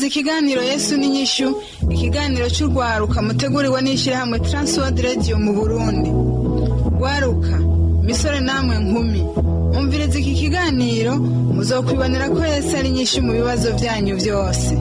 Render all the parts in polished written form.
mwumviriza ikiganiro Yesu n'inyishu, ikiganiro cy'urwaruka muteguriwe n'ishyirahamwe Transworld Radio mu Burundi. Rwaruka, misore namwe nkumi, umviriza iki kiganiro muzokwibonera ko Yesu ari inyishu mu bibazo byanyu byose.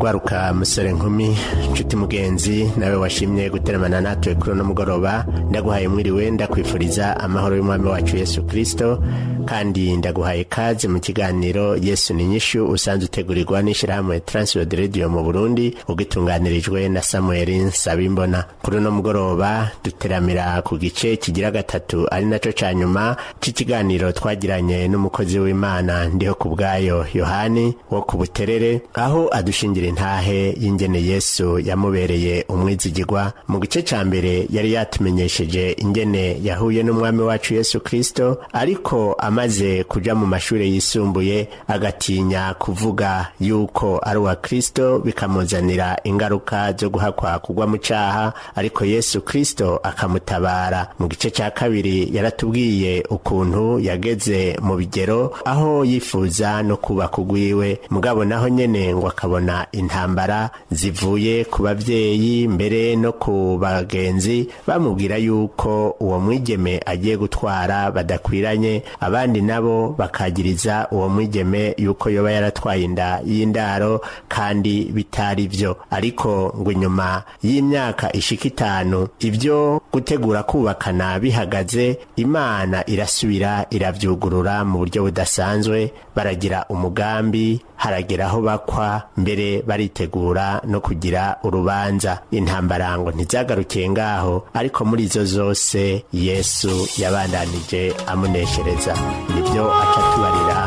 Rwaruka musore nkumi, nshuti mugenzi, nawe washimye guteramana natwe kuri no mugoroba, ndaguhaye mwiriwe, ndakwifuriza amahoro y'umwami wacu Yesu Kristo, kandi ndaguhaye kaze mu kiganiro Yesu n'inyishu usanzwe utegurirwa n'ishyirahamwe Transworld Radio mu Burundi, ugitunganirijwe na Samuel Nsabimbona. Kuri no mugoroba duteramira ku gice kigira gatatu, ari naco ca nyuma c'ikiganiro twagiranye n'umukozi w'Imana Ndiho Kubwayo Yohani wo ku Buterere, aho adushingira intahe y'ingene Yesu yamubereye umwizigirwa. Mu gice ca mbere yari yatumenyesheje ingene yahuye n'umwami wacu Yesu Kristo, ariko amaze kuja mu mashure yisumbuye agatinya kuvuga yuko ari wa Kristo, bikamuzanira ingaruka zo guhakwa kugwa mu caha, ariko Yesu Kristo akamutabara. Mu gice ca kabiri yaratubwiye ukuntu yageze mu bigero aho yifuza no kuba kugwiwe, mugabo naho nyene ngo akabona intambara zivuye ku bavyeyi mbere no ku bagenzi bamubwira yuko uwo mwigeme agiye gutwara badakwiranye, abandi nabo bakagiriza uwo mwigeme yuko yoba yaratwaye inda y'indaro kandi bitari vyo. Ariko ngo inyuma y'imyaka ishika 5 ivyo gutegura kubakana bihagaze, Imana irasubira iravyugurura mu buryo budasanzwe, baragira umugambi, harageraho bakwa, mbere baritegura no kugira urubanza. Intambara ngo ntizagarukiye ngaho, ariko muri izo zose Yesu yabandanije amuneshereza. Nibyo acatubarira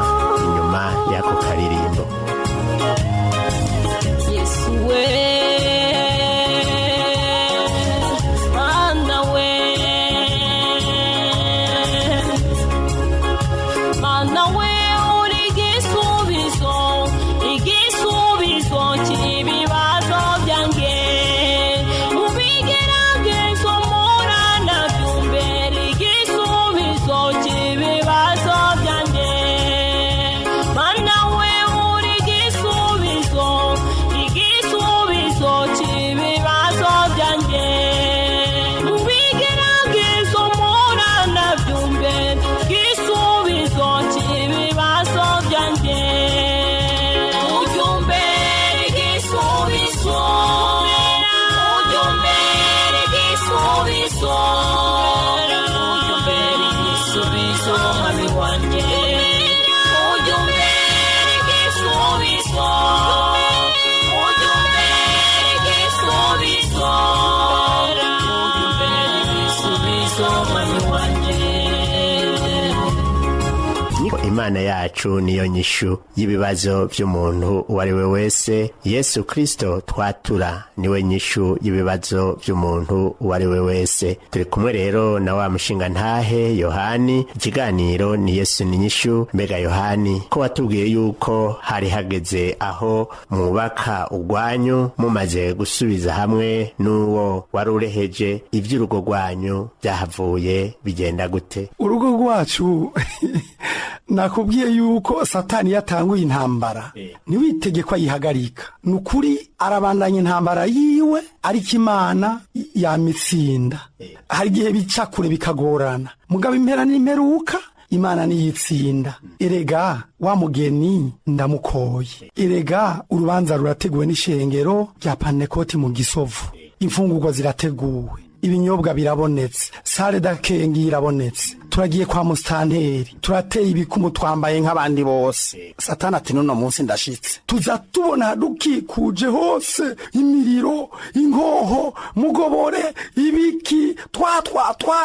inyuma y'ako karirimbo. Yesu we, Mana we, Mana we, uri igisubizo, igisubizo cy'ibibazo byanjye. Mu bigeragezo mpura nabyo, mbere igisubizo cy'ibibazo byanjye. Mana we, uri igisubizo, igisubizo cy'ibibazo byanjye. Mu bigeragezo mpura nabyo, mbere igisubizo cy'ibibazo byanjye. Ujumbere igisubizo, ujumbere igisubizo, ujumbere igisubizo mwami wanjye. Ujumbere igisubizo, ujumbere igisubizo, ujumbere igisubizo mwami wanjye. Imana yacu niyo nyishu y'ibibazo by'umuntu uwo ari we wese. Yesu Kristo twatura niwe nyishu y'ibibazo by'umuntu uwo ari we wese. Turi kumwe rero na wa mushinga ntahe Yohani, ikiganiro ni Yesu n'inyishu. Mbega Yohani, ko watubwiye yuko hari hageze aho mwubaka urwanyu mumaze gusubiza hamwe n'uwo wari ureheje, ivy'urugo rwanyu byahavuye bigenda gute? Urugo rwacu nakubwiye yuko Satani yatanguye intambara, ntiwitegekwa yihagarika. Nukuri arabandanya intambara yiwe, ariko Imana yamitsinda. Hari igihe bica kure bikagorana, mugabo impera n'imperuka Imana niyitsinda. Erega wa mugeni ndamukoye, erega urubanza rurateguwe n'ishengero rya Pantekoti mu Gisovu, imfungurwa zirateguwe, ibinyobwa birabonetse, sale dakengi irabonetse, turagiye kwa mustanteri, turateye ibikumu twambaye nk'abandi bose. Satani ati none munsi ndashitse, tuza tubona dukikuje hose imiriro, ingoho, mugobore, ibiki,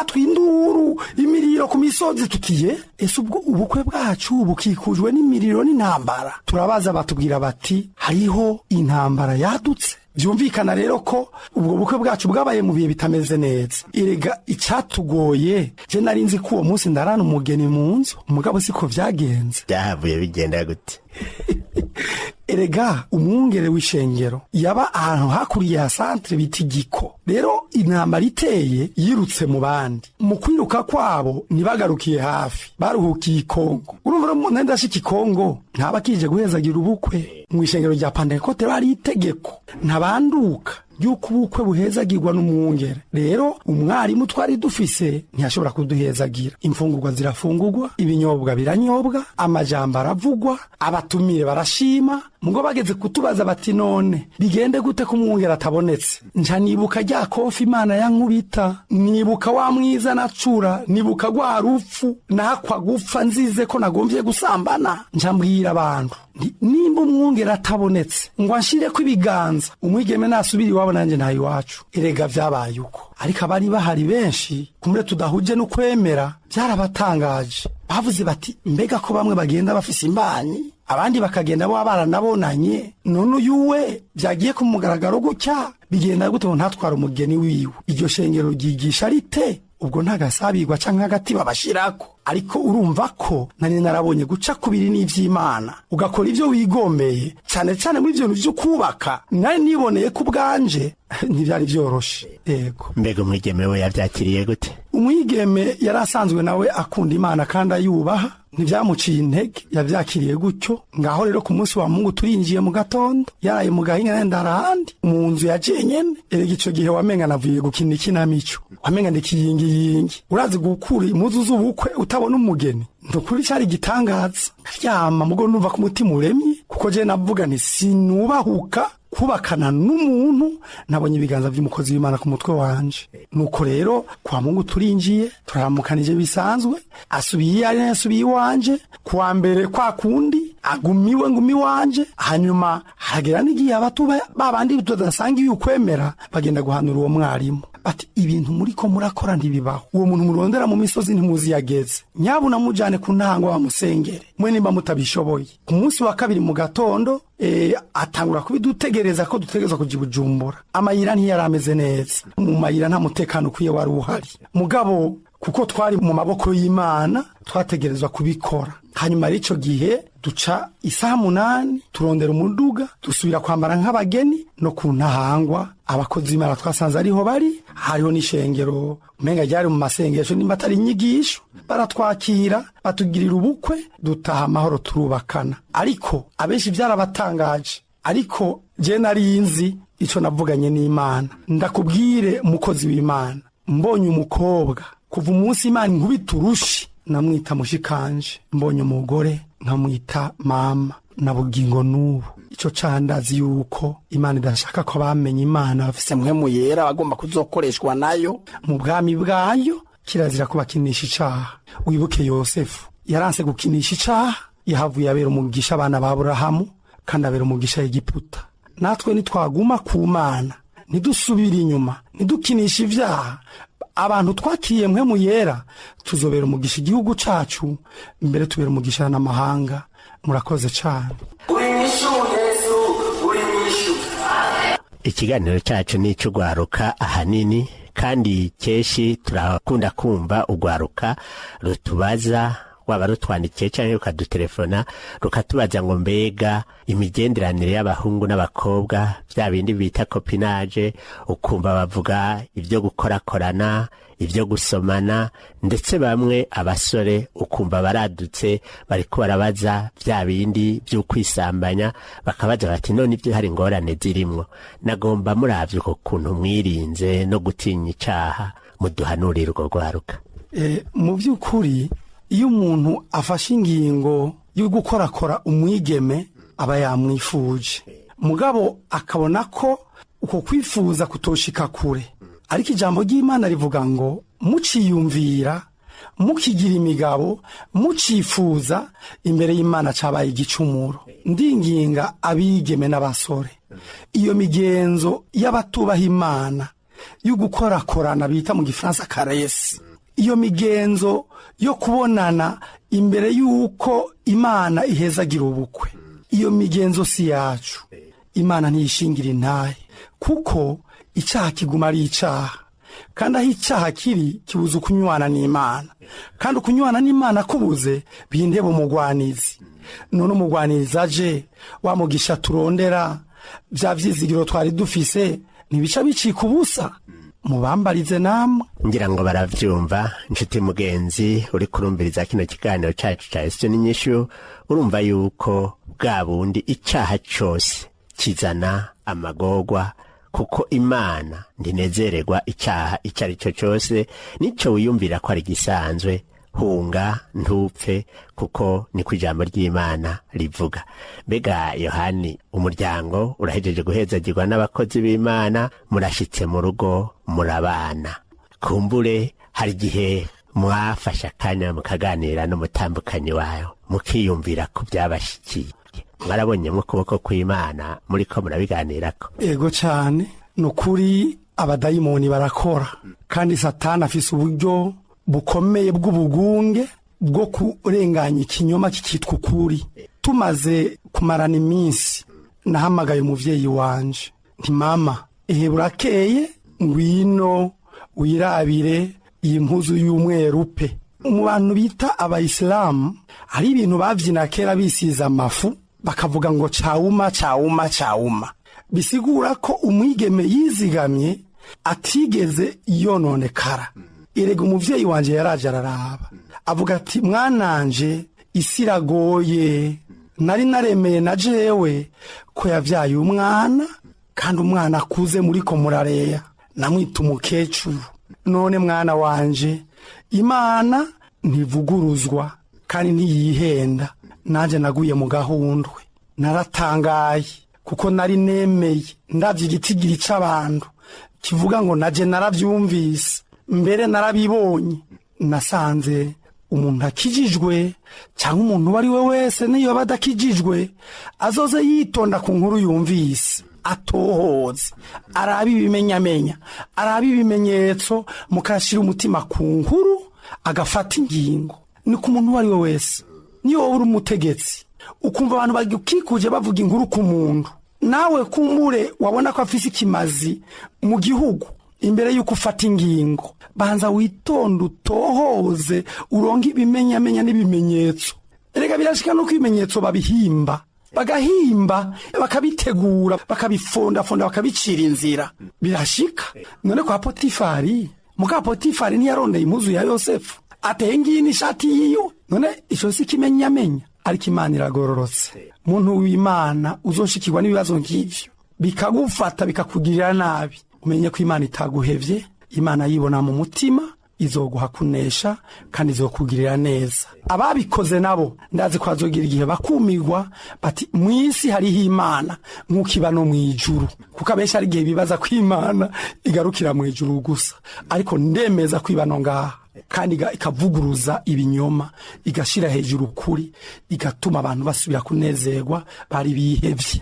twinduru, imiriro ku misozi. Tutiye ese ubwo ubukwe bwacu bukikujwe n'imiriro n'intambara? Turabaza batubwira bati hariho intambara yadutse. Byumvikana rero ko ubwo bukwe bwacu bwabaye mu bihe bitameze neza. Erega icyatugoye, je nari nzi ko uwo munsi ndarana umugeni mu nzu, umugabo siko vyagenze. Byahavuye bigenda gute? erega umwungere w'ishengero yaba ahantu hakuriye ha santre bita igiko. Rero intambara iteye yirutse mu bandi, mu kwiruka kwabo ntibagarukiye hafi, baruhukiye ikongo. Urumva umuntu ndashika ikongo ntaba kije guhezagira ubukwe. Mu ishengero rya Pentekote bari itegeko ntabanduka yuko ubukwe buhezagirwa n'umwungere. Rero umwarimu twari dufise ntiyashobora kuduhezagira. Imfungurwa zirafungurwa, ibinyobwa biranyobwa, amajambo aravugwa, abatumire barashima. Mugo bageze kutubaza bati none bigende gute ko umwungere atabonetse? Nca nibuka rya kofi Imana yankubita, nibuka wa mwiza nacura, nibuka gwa rupfu nakwa gupfa nzize ko nagombye gusambana. Nca mbwira abantu nimba umwungere atabonetse ngo anshire ko ibiganza umwigeme nasubira iwabo nanje ntayi wacu. Erega vyabaye uko, ariko abari bahari benshi kumure tudahuje no kwemera byarabatangaje. Bavuze bati mbega ko bamwe bagenda bafise imbanyi abandi bakagenda bo baranabonanye, none uyuwe byagiye ku mugaragaro gutya bigenda gute ngo ntatwara umugeni wiwe? Iryo shengero ryigisha rite? Ubwo ntagasabirwa canke hagati babashirako. Ariko urumva ko nari narabonye guca kubiri n'ivy'Imana ugakora ivyo wigombeye, cane cane muri ivyo byo kubaka. Nari niboneye ku bwanje ntivyari vyoroshe. Yego. Mbega umwigeme we yavyakiriye gute? Umwigeme yarasanzwe nawe akunda Imana kandi ayubaha, ntivyamuciye intege, yavyakiriye gutyo. Ngaho rero ku munsi wa Mungu turinjiye mu gatondo, yaraye mu gahinga n'endarahandi mu nzu ya jenyene. Erega ico gihe wamenga navuye gukina ikinamico, wamenga ndikiyingi. Urazi gukura impuzu z'ubukwe utabona umugeni, ndukuri cyari gitangaza. Karyama mugo numva ku mutima uremye, kuko je navuga nti sinubahuka kubakana n'umuntu nabonye ibiganza by'umukozi w'Imana ku mutwe wanje. Nuko rero kwa Mungu turinjiye turamukanije bisanzwe, asubiye iwanje kwa mbere kwa kundi agumiwe ngumi wanje. Hanyuma hagera n'igihe abatuba babandi tudasangiye ukwemera bagenda guhanura uwo mwarimu bati ibintu muri ko murakora ntibibaho, uwo muntu murondera mu misozi ntimuzi yageze, nyabuna mujane ku ntango bamusengere mwe nimba mutabishoboye. Ku munsi wa kabiri mu gatondo atangura kubidutegereza ko dutegereza kuja Bujumbura. Amayira ntiyarameze neza, mu mayira nta mutekano ukwiye wari uhari, mugabo kuko twari mu maboko y'Imana twategerezwa kubikora. Hanyuma ico gihe duca isaha 8 turondera umuduga dusubira kwambara nk'abageni no ku ntahangwa. Abakozi b'Imana twasanze ariho bari, hariho n'ishengero umenga ryari mu masengesho nimba atari inyigisho, baratwakira batugirira ubukwe dutaha amahoro turubakana. Ariko abenshi byarabatangaje, ariko je narinzi ico navuganye n'Imana. Ndakubwire umukozi w'Imana, mbonye umukobwa kuva umunsi Imana inkubita urushi namwita mushikanje, mbonye umugore nkamwita mama na bugingo n'ubu. Ico candazi yuko Imana idashaka ko bamenye Imana bafise mpwemu yera bagomba kuzokoreshwa nayo mu bwami bwayo. Kirazira kubakinisha icaha. Wibuke Yosefu yaranse gukinisha icaha, yahavuye abera umugisha abana ba Aburahamu kandi abera umugisha Egiputa. Natwe nitwaguma ku Mana nidusubira inyuma nidukinisha ivyaha, abantu twakiriye mpwemu yera tuzobera umugisha igihugu cacu, mbere tubera umugisha n'amahanga. Murakoze cyane. Ikiganiro cyacu ni ic'ugwaruka ahanini, kandi keshi turakunda kumva ugwaruka rutubaza, waba rutwandikiye cyangwa rukadutelefona rukatubaza ngo mbega imigenderanire y'abahungu n'abakobwa bya bindi bita copinage, ukumva bavuga ibyo gukorakorana, ibyo gusomana, ndetse bamwe abasore ukumva baradutse bariko barabaza bya bindi byo kwisambanya, bakabaza bati none ibyo hari ingorane zirimwo. Nagomba muravye uko kuntu mwirinze no gutinya icaha, muduhanurire urwo rwaruka. Mu by'ukuri iyo umuntu afashe ingingo yo gukorakora umwigeme aba yamwifuje, mugabo akabona ko uko kwifuza kutoshika kure. Ariko ijambo ry'Imana rivuga ngo muciyumvira, mukigira imigabo, mucifuza, imbere y'Imana cabaye igicumuro. Ndinginga abigeme n'abasore, iyo migenzo y'abatubaha Imana yo gukorakorana bita mu Gifaransa caresse, iyo migenzo yo kubonana imbere y'uko Imana ihezagira ubukwe, iyo migenzo si yacu. Imana ntiyishingira intahe, kuko icaha kiguma ari icaha, kandi aho icyaha kiri kibuza ukunywana n'Imana, kandi ukunywana n'Imana kubuze bindeba umugwanizi. None umugwanizi aje wa mugisha turondera bya vyizigiro twari dufise ntibica bicika ubusa. Mubambarize namwe. Ngira ngo baravyumva nshuti mugenzi uri kurumviriza kino kiganiro cacu ca Yesu n'inyishu, urumva yuko bwa bundi icyaha cyose kizana amagorwa, kuko Imana ndinezererwa icyaha icyo ari cyo cyose nico wiyumvira ko ari gisanzwe. Hunga ntupfe, kuko ni ku ijambo ry'Imana rivuga. Mbega Yohani, umuryango urahejeje guhezagirwa n'abakozi b'Imana, murashitse mu rugo murabana. Kumbure hari igihe mwafasha akanya mukaganira n'umutambukanyi wayo mukiyumvira ku byabashikiye. Mwarabonye mu kuboko kw'Imana muriko murabiganirako? Ego cyane, nukuri abadayimoni barakora, kandi Satani afise uburyo bukomeye bw'ubugunge bwo kurenganya ikinyoma kikitwa ukuri. Tumaze kumarana iminsi nahamagaye umuvyeyi wanje nti mama, burakeye ngwino wirabire iyi mpuzu y'umweru pe. Mu bantu bita abayisilamu hari ibintu bavyina kera bisiza amafu bakavuga ngo cawuma cawuma cawuma, bisigura ko umwigeme yizigamye atigeze yononekara. Erega umuvyeyi wanje yaraje araraba avuga ati mwananje isi iragoye, nari naremeye na jewe ko yavyaye umwana, kandi umwana akuze muriko murareya, namwita umukecuru. None mwana wanje, Imana ntivuguruzwa kandi ntiyihenda. Nanje naguye mu gahundwe, naratangaye kuko nari nemeye ndavye igitigiri c'abantu kivuga ngo naje naravyumvise, mbere narabibonye. Nasanze umuntu akijijwe cyangwa umuntu wari we wese niyo badakijijwe azoze yitonda ku nkuru yumvise, atohoze, arabi ibimenyamenya, arabi ibimenyetso, mukashira umutima ku nkuru agafata ingingo. Ni ku muntu wari we wese, niyo wowe uri umutegetsi ukumva abantu bagikikuje bavuga inkuru ku muntu, nawe kumure wabona ko afise ikimazi mu gihugu, imbere yuko ufata ingingo banza witonda utohoze uronke ibimenyamenya n'ibimenyetso. Erega birashika no kwimenyetso babihimba, bagahimba bakabitegura bakabifondafonda bakabicira inzira, birashika. None kwa Potifari, muka Potifari ntiyarondeye impuzu ya Yosefu atengiye n'ishati yiwe. None ico si kimenyamenya, ariko Imana iragororotse. Muntu w'Imana uzoshikirwa n'ibibazo nk'ivyo bikagufata bikakugirira nabi, umenye ko Imana itaguhevye. Imana yibona mu mutima, izoguha kunesha kandi izokugirira neza. Ababikoze nabo ndazi ko azogira igihe bakumirwa bati mwisi hariho Imana nk'uko iba no mw'ijuru, kuko abenshi ari igihe bibaza ko Imana igarukira mw'ijuru gusa, ariko ndemeza ko iba no ngaha, kandi ikavuguruza ibinyoma, igashira hejuru kuri, igatuma abantu basubira kunezerwa bari bihevye.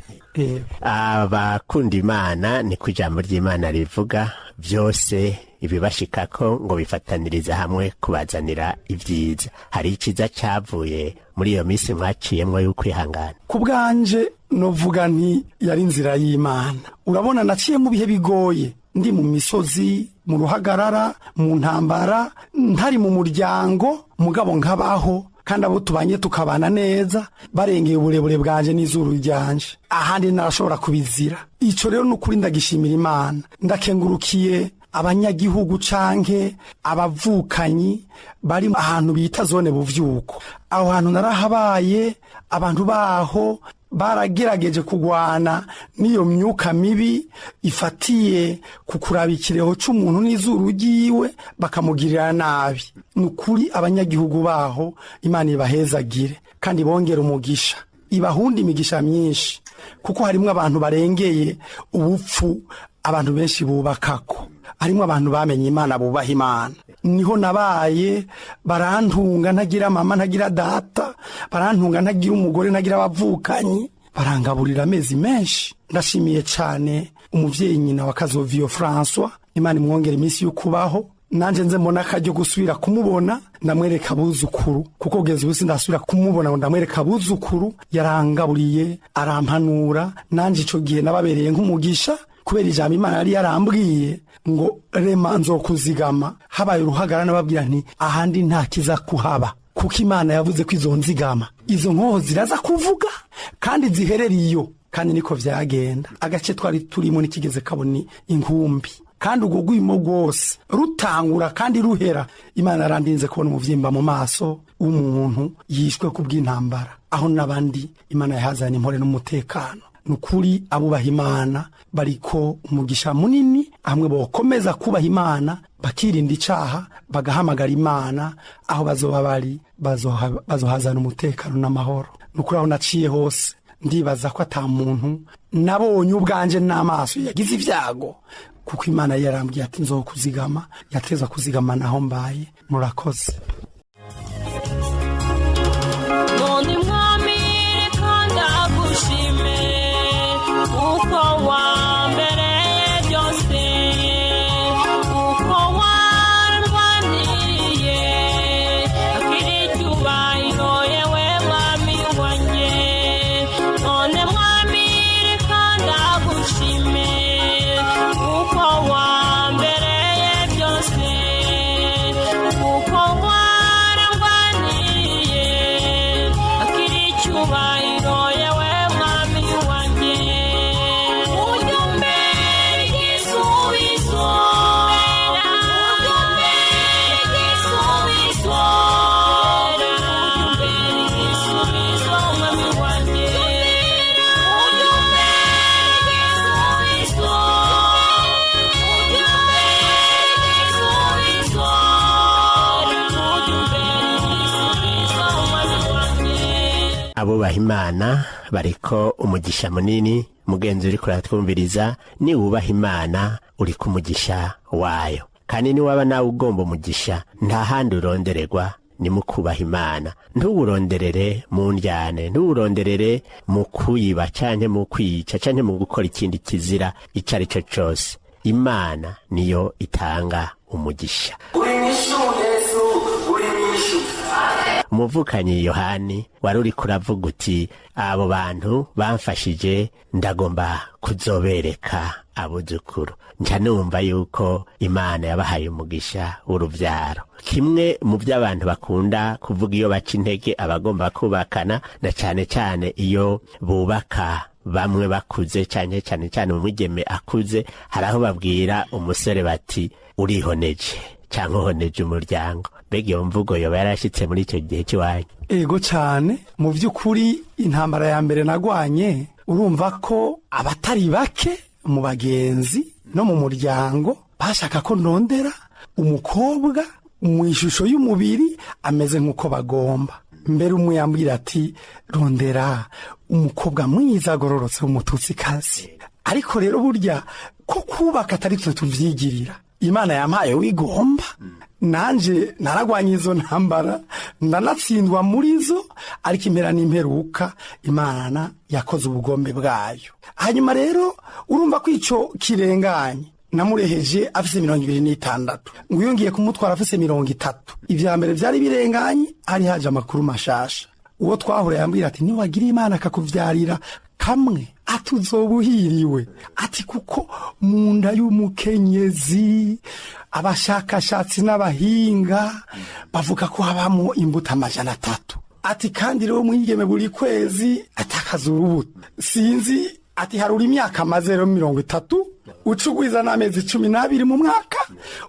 Abakunda Imana ni ku ijambo ry'Imana rivuga byose ibibashikako ngo bifataniriza hamwe kubazanira ibyiza. Hari iciza cyavuye muri iyo minsi mwaciyemwo y'ukwihangana? Ku bwanje novuga nti yari inzira y'Imana. Urabona naciye mu bihe bigoye, ndi mu misozi, mu ruhagarara, mu ntambara, ntari mu muryango, mugabo nkabaho, kandi abo tubanye tukabana neza barengeye uburebure bwanje n'izuru ryanje, ahandi narashobora kubizira. Ico rero nukuri ndagishimira Imana. Ndakengurukiye abanyagihugu canke abavukanyi bari ahantu bita zone buvyuko. Aho hantu narahabaye, abantu baho baragerageje kugwana niyo myuka mibi ifatiye kukurabikireho c'umuntu n'izuru ryiwe bakamugirira nabi. Nukuri abanyagihugu baho Imana ibahezagire kandi bongera umugisha, ibahunda imigisha myinshi, kuko harimwo abantu barengeye ubupfu abantu benshi bubakako, harimwo abantu bamenye Imana bubaha Imana. Niho nabaye, barantunga ntagira mama ntagira data, barantunga ntagira umugore ntagira abavukanyi, barangaburira amezi menshi. Ndashimiye cyane umuvyeyi nyina wa Kazoviyo François, Imana imwongera iminsi yo kubaho. Nanje nze mbona akaryo gusubira kumubona ndamwereka abuzukuru, kuko kugeza ubu sindasubira kumubona ngo ndamwereka abuzukuru. Yarangaburiye, arampanura, nanje ico gihe nababereye nk'umugisha, kubera ijambo Imana yari yarambwiye ngo rema nzokuzigama, habaye uruhagara nababwira nti ahandi nta kiza kuhaba, kuko Imana yavuze ko izo nzigama izo nkoho ziraza kuvuga kandi ziherereye iyo. Kandi niko vyagenda. Agace twari turimo nikigeze kaboni inkumbi, kandi ubwo gwimo rwose rutangura kandi ruhera, Imana yarandinze kubona umuvyimba mu maso w'umuntu yishwe kubw'intambara, aho nabandi Imana yahazana impore n'umutekano. Nukuri abubaha Imana bariko umugisha munini, hamwe bokomeza kubaha Imana bakirinda icaha, bagahamagara Imana aho bazoba bari, bazohazana umutekano n'amahoro. Nukuri aho naciye hose ndibaza ko ata muntu nabonye ubwanje n'amaso yagize ivyago, kuko Imana yarambwiye ati nzokuzigama, yateza kuzigama naho mbaye. Murakoze. none mwami kandi agushime uko wambereye byose, uko warwaniye akiri icyubahiro yewe mwami wanjye. none mwami kandi agushime uko wambereye byose, uko warwaniye akiri icyubahiro yewe mwami wanjye. ujye umbera igisubizo, ujye umbera igisubizo, ujye umbera igisubizo mwami wanjye. ujye umbera igisubizo, ujye umbera igisubizo, ujye umbera igisubizo mwami wanjye. abubaha Imana bariko umugisha munini. Mugenzi uriko uratwumviriza, ni wubaha Imana uri ku mugisha wayo, kandi ni waba nawe ugomba umugisha nta handi urondererwa, ni mu kubaha Imana. Ntuwuronderere mu ndyane, ntuwuronderere mu kuyiba canke mu kwica canke mu gukora ikindi kizira ico ari cyo cose. Imana niyo itanga umugisha. Umuvukanyi Yohani wari uri kuravuga uti abo bantu bamfashije ndagomba kuzobereka abuzukuru. Nca numva yuko Imana yabahaye umugisha w'uruvyaro. Kimwe mu by'abantu bakunda kuvuga iyo baca intege abagomba kubakana, na cane cane iyo bubaka bamwe bakuze cyane cyane mu mwigeme akuze, haraho babwira umusore bati urihoneje cyangwa uhoneje umuryango. Mbega iyo mvugo yoba yarashitse muri icyo gihe cy'iwanyu? Ego cyane. Mu by'ukuri intambara ya mbere nagwanye, urumva ko abatari bake mu bagenzi no mu muryango bashaka ko ndondera umukobwa mu ishusho y'umubiri ameze nk'uko bagomba. Mbere umwe yambwira ati rondera umukobwa mwiza agororotse w'umututsikazi. Ariko rero burya ko kubaka atari twe tuvyigirira, Imana yampaye wigomba. Nanje naragwanye izo ntambara, ndanatsindwa muri zo, ariko impera n'imperuka Imana yakoze ubugombe bwayo. Hanyuma rero urumva ko ico kirenganye namureheje afise 26, nguyo ngiye kumutwara afise 30. Ivya mbere vyari birenganye, hari haje amakuru mashasha. Uwo twahura yambwira ati niwagira Imana akakuvyarira kamwe atuzobuhiriwe, ati kuko munda y'umukenyezi abashakashatsi n'abahinga bavuga ko habamo imbuto 300. Ati kandi rero mwigeme buri kwezi atakaza urubuto. Sinzi ati haruri imyaka maze rero 30, ucugwiza n'amezi 12 mu mwaka,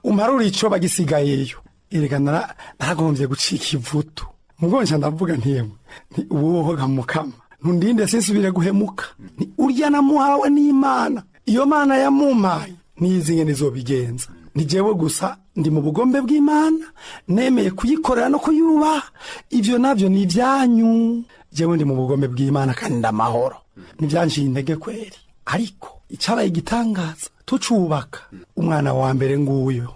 umparura ico bagisigayeyo. Erega naragombye gucika ivutu. Mugonje ndavuga ntiyemwe ni uwohoga mukama, ntundinde sinsubire guhemuka. Ni urya namuhawe n'Imana, iyo Mana yamumpaye nizinge nizobigenza. Ni jewe gusa ndi mu bugombe bw'Imana, nemeye kuyikorera no kuyubaha. Ivyo navyo ni ivyanyu. Jewe ndi mu bugombe bw'Imana kandi ndamahoro. Ni vyanjiye intege kweri. Ariko icabaye igitangaza, tucubaka umwana wa mbere nguyo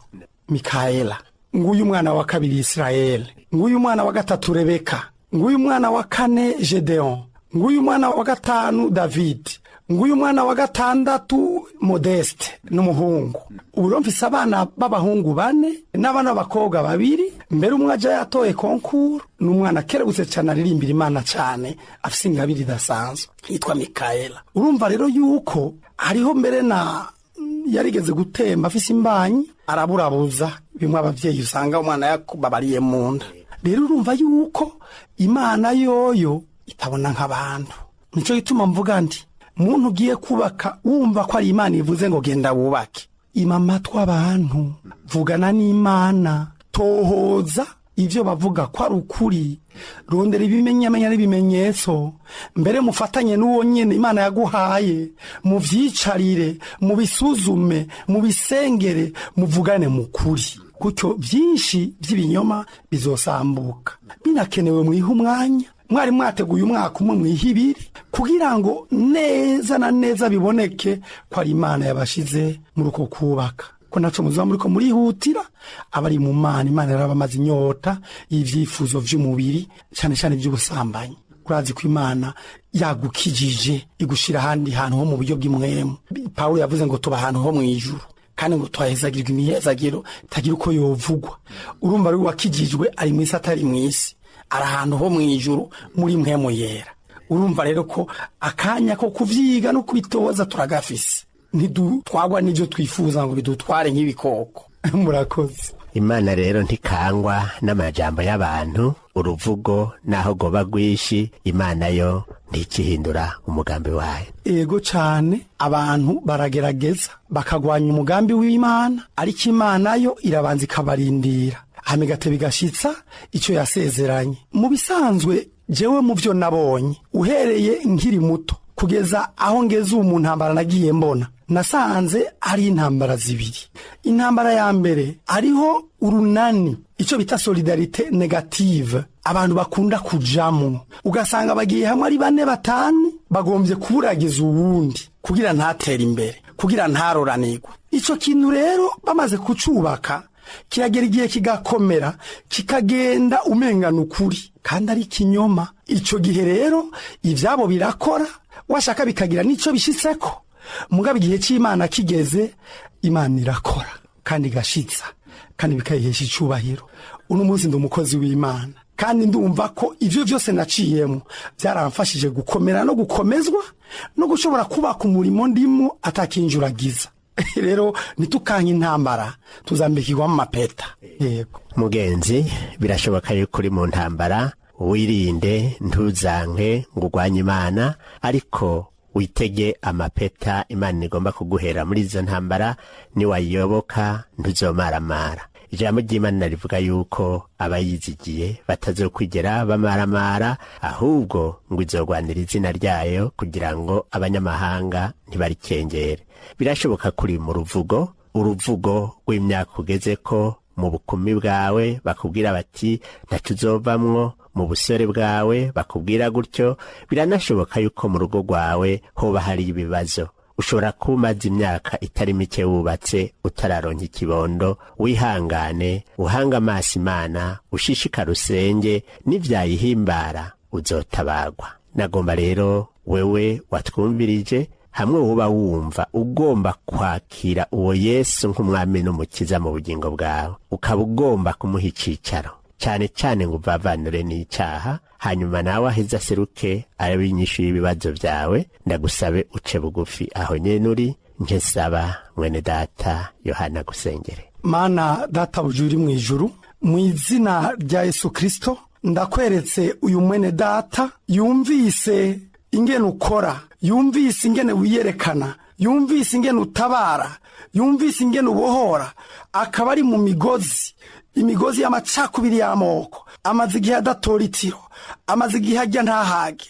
Mikaela, nguyu umwana wa kabiri Israel, nguyu umwana wa gatatu Rebeka, nguyu umwana wa kane Gedeon, nguyu umwana wa gatanu David, nguyu umwana wa gatandatu Modeste n'umuhungu. Ubu mfise abana b'abahungu 4 n'abana b'abakobwa 2. Mbere umwe aja yatoye konkuru, n'umwana kerebutse cyane aririmbira Imana cyane, afise ingabire idasanzwe yitwa Mikaela. Urumva rero yuko hariho mbere yarigeze gutemba afise imbanyi araburabuza bimwe abavyeyi usanga umwana yakubabariye mu nda. Rero urumva yuko Imana yoyo itabona nk'abantu. Nico gituma mvuga nti muntu ugiye kubaka wumva ko ari Imana ivuze ngo genda wubake, ima amatwi abantu, vugana n'Imana, tohoza ivyo bavuga ko ari ukuri, rondera ibimenyamenya n'ibimenyetso, mbere mufatanye n'uwo nyene Imana yaguhaye, muvyicarire, mubisuzume, mubisengere, muvugane mu kuri. Gutyo byinshi by'ibinyoma bizosambuka. Binakenewe mwiha umwanya, mwari mwateguye umwaka umwe mwiha ibiri, kugira ngo neza na neza biboneke ko ari Imana yabashize muri uko kubaka. Ko naco muzuba muriko murihutira abari mu Mana. Imana yarabamaze inyota y'ivyifuzo vy'umubiri, cyane cyane by'ubusambanyi. Kurazi ko Imana yagukijije igushira handi hantu ho mu buryo bw'imwemu. Paulo yavuze ngo tuba ahantu ho mwijuru, kandi ngo twahezagirwa imihezagiro tagira uko yovugwa. Urumva ari wakijijwe ari mwisi atari mwisi, ari ahantu ho mwijuru muri mwemu yera. Urumva rero ko akanya ko kuvyiga no kubitoza turagafise, ntidutwagwa n'ivyo twifuza ngo bidutware nk'ibikoko. Murakoze. Imana rero ntikangwa n'amajambo y'abantu, uruvugo naho goba rwishi, Imana yo ntikihindura umugambi wayo. Ego cane, abantu baragerageza bakagwanya umugambi w'Imana, ariko Imana yo irabanza ikabarindira hamigate bigashitsa ico yasezeranye. Mu bisanzwe jewe mu vyo nabonye uhereye nkiri muto kugeza aho ngeze mu ntambara nagiye mbona, nasanze ari intambara zibiri. Intambara ya mbere ariho urunani, ico bita solidarite negative, abantu bakunda kujamo, ugasanga bagiye hamwe ari 4-5 bagombye kuburagiza uwundi kugira ntatera imbere, kugira ntaroranirwe. Ico kintu rero bamaze kucubaka kiragera igihe kigakomera, kikagenda umengana ukuri kandi ari kinyoma. Ico gihe rero ivyabo birakora, washaka bikagira nico bishitseko. Mugabe igihe c'Imana kigeze, Imana irakora kandi gashitsa kandi bikayihesha icubahiro. Uno munsi ndi umukozi w'Imana, kandi ndumva ko ivyo vyose naciyemo byaramfashije gukomera no gukomezwa no gushobora kubaka umurimo ndimo atakinjuragiza. Rero nitukanye intambara tuzambikirwa mu mapeta. Yego mugenzi, birashoboka yuko uri mu ntambara, wirinde ntuzanke ngo urwanye Imana, ariko witege amapeta Imana igomba kuguhera muri izo ntambara. Niwayiyoboka ntuzomaramara. Ijambo ry'Imana rivuga yuko abayizigiye batazokwigera bamaramara, ahubwo ngo izogwanira izina ryayo kugira ngo abanyamahanga ntibarikengere. Birashoboka kuri mu uruvugo rw'imyaka ugeze ko mu bukumi bwawe bakubwira bati ntaco uzovamwo, mu busore bwawe bakubwira gutyo. Biranashoboka yuko mu rugo rwawe hoba hari ibibazo. Ushobora kumaza imyaka itari mike wubatse utararonka ikibondo. Wihangane, uhanga amaso Imana, ushishikara usenge, n'ivyayihimbara uzotabagwa. Nagomba rero wewe watwumvirije, hamwe woba wumva ugomba kwakira uwo Yesu nk'umwami n'umukiza mu bugingo bwawe, ukaba ugomba kumuha icicaro, cyane cyane ngo uvavanure n'icaha, hanyuma nawe aheza seruke arabinyishyura ibibazo byawe. Ndagusabe uce bugufi aho nyene uri, nje saba mwene data Yohana gusengere. Mana data bujuri mu ijuru, mu izina rya Yesu Kristo ndakweretse uyu mwene data yumvise ingene ukora, yumvise ingene wiyerekana, yumvise ingene utabara, yumvise ingene ubohora, akaba ari mu imigozi y'amacakubiri y'amoko. Amaze igihe adatora itiro, amaze igihe ajya ntahage,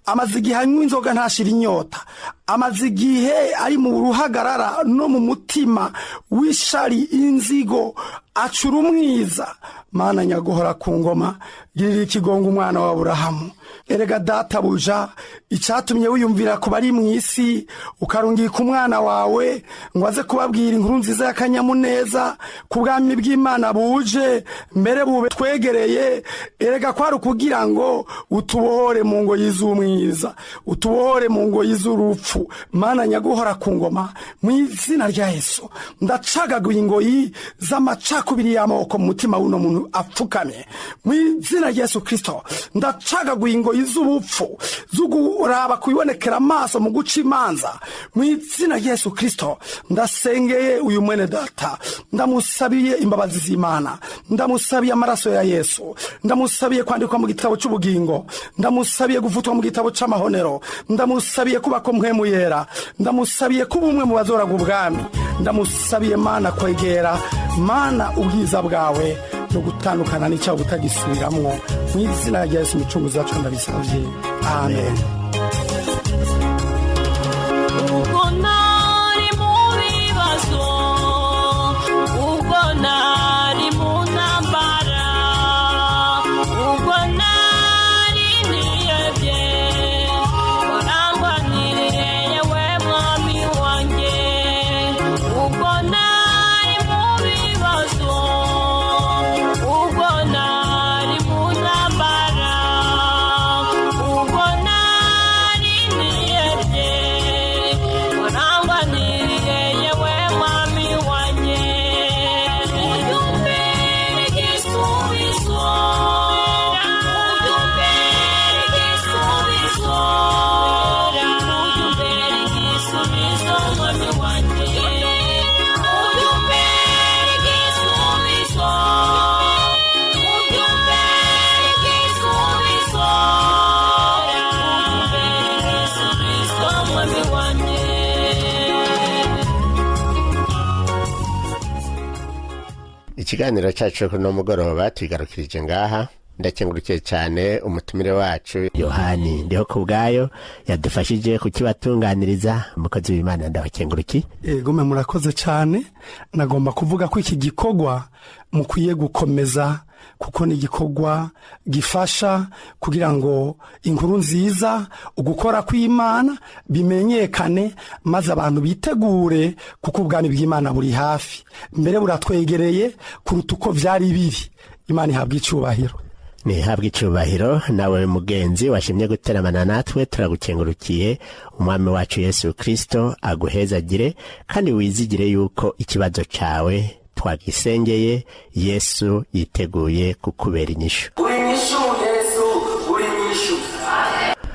amaze igihe anywa inzoga ntashira inyota, amaze igihe ari mu ruhagarara no mu mutima w'ishari, inzigo, acura umwiza. Mana nyaguhora ku ngoma, girira ikigongo umwana wa Aburahamu. Erega data buja, icatumye wiyumvira kuba ari mw'isi ukarungika umwana wawe ngo aze kubabwira inkuru nziza y'akanyamuneza ku bwami bw'Imana buje buje mbere bube twegereye erega kwari ukugira ngo utubohore mu ngoyi z'umwiza, utubohore mu ngoyi z'urupfu. Mana nyaguhora ku ngoma, mu izina rya Yesu ndacagaguye ingoyi z'amacakubiri y'amoko mu mutima w'uno muntu apfukamye. Mu izina rya Yesu Kristo ndacagaguye ingoyi z'ubupfu z'uguraba kubibonekera amaso mu guca imanza. Mu izina rya Yesu Kristo ndasengeye uyu mwene data, ndamusabiye imbabazi z'Imana, ndamusabiye amaraso ya Yesu, ndamusabiye kwandikwa mu gitabo cy'ubugingo, ndamusabiye gufutwa mu gitabo c'amahonero, ndamusabiye kuba ko mpwemu yera, ndamusabiye kuba umwe mu bazoraga ubwami, ndamusabiye Mana kwegera Mana ubwiza bwawe no gutandukana n'icyaha butagisubiramwo. Mu izina rya Yesu umucunguzi wacu ndabisabye, amen. Ikiganiro cyacu kuno mugoroba tugarukirije ngaha. Ndakengurukiye cyane umutumire wacu Yohani ndiho kubgayo yadufashije kukibatunganiriza. Umukozi w'Imana ndabakenguruki. Gome murakoze cyane. Nagomba kuvuga ko iki gikorwa mukwiye gukomeza, kuko ni igikorwa gifasha kugira ngo inkuru nziza ugukora kw'Imana bimenyekane, maze abantu bitegure, kuko ubwami bw'Imana buri hafi, mbere buratwegereye kuruta uko vyari biri. Imana ihabwa icyubahiro. Nihabwa icyubahiro. Nawe mugenzi washimye guteramana natwe turagukengurukiye. Umwami wacu Yesu Kristo aguhezagire kandi wizigire yuko ikibazo cawe twagisengeye. Yesu yiteguye kukubera inyishu.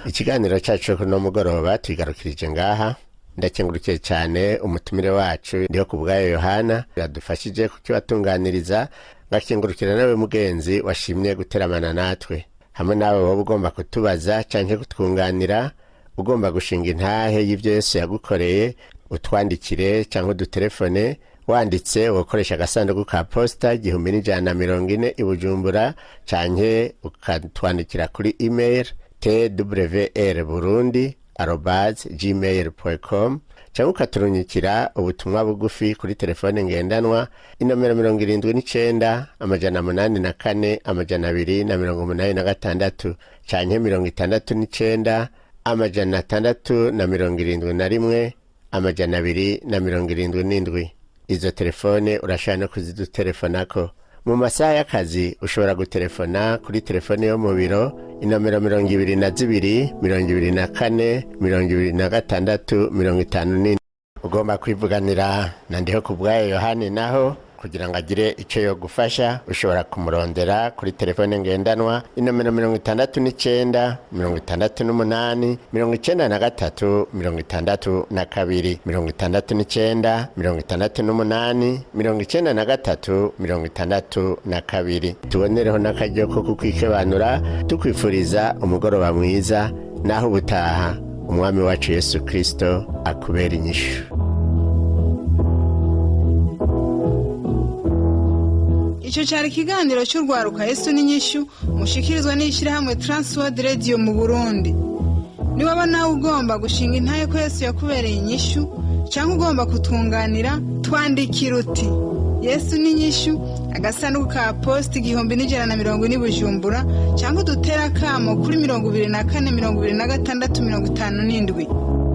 Ikiganiro cyacu kuno mugoroba tugarukirije ngaha. Ndakengurukiye cyane umutumire wacu ndiho kubgayo Yohana yadufashije kukibatunganiriza. Ngakengurukira nawe mugenzi washimye guteramana natwe. Hamwe nawe wowe ugomba kutubaza canke kutwunganira, ugomba gushinga intahe y'ivyo Yesu yagukoreye, utwandikire canke udutelefone. Wanditse ukoresha agasanduku ka posta 1140 i Bujumbura, canke ukatwandikira kuri email twrburundi@gmail.com, cyangwa ukaturunyikira ubutumwa bugufi kuri telefone ngendanwa inomero 79 884 286, canke 69 671 277. Izo telefone urashaka no kuzidutelefonako. Mu masaha y'akazi ushobora gutelefona kuri telefone yo mu biro inomero 22 24 26 54. Ugomba kwivuganira na ndiho kubgayo Yohani naho kugira ngo agire icyo yo gufasha, ushobora kumurondera kuri telefone ngendanwa inomero 69 68 93 62 69 68 93 62. Tubonereho n'akajyo ko kukwikebanura tukwifuriza umugoroba mwiza, naho ubutaha umwami wacu Yesu Kristo akubera inyishu. Ico cyari ikiganiro cy'urwaruka Yesu n'inyishu mushikirizwa n'ishyirahamwe Transworld Radio mu Burundi. Niba nawe ugomba gushinga intahe ko Yesu yakubereye inyishu cyangwa ugomba kutunganira, twandikira uti Yesu n'inyishu, agasanduku ka post 1140 Bujumbura, cyangwa dutera kamo kuri 24 26 57.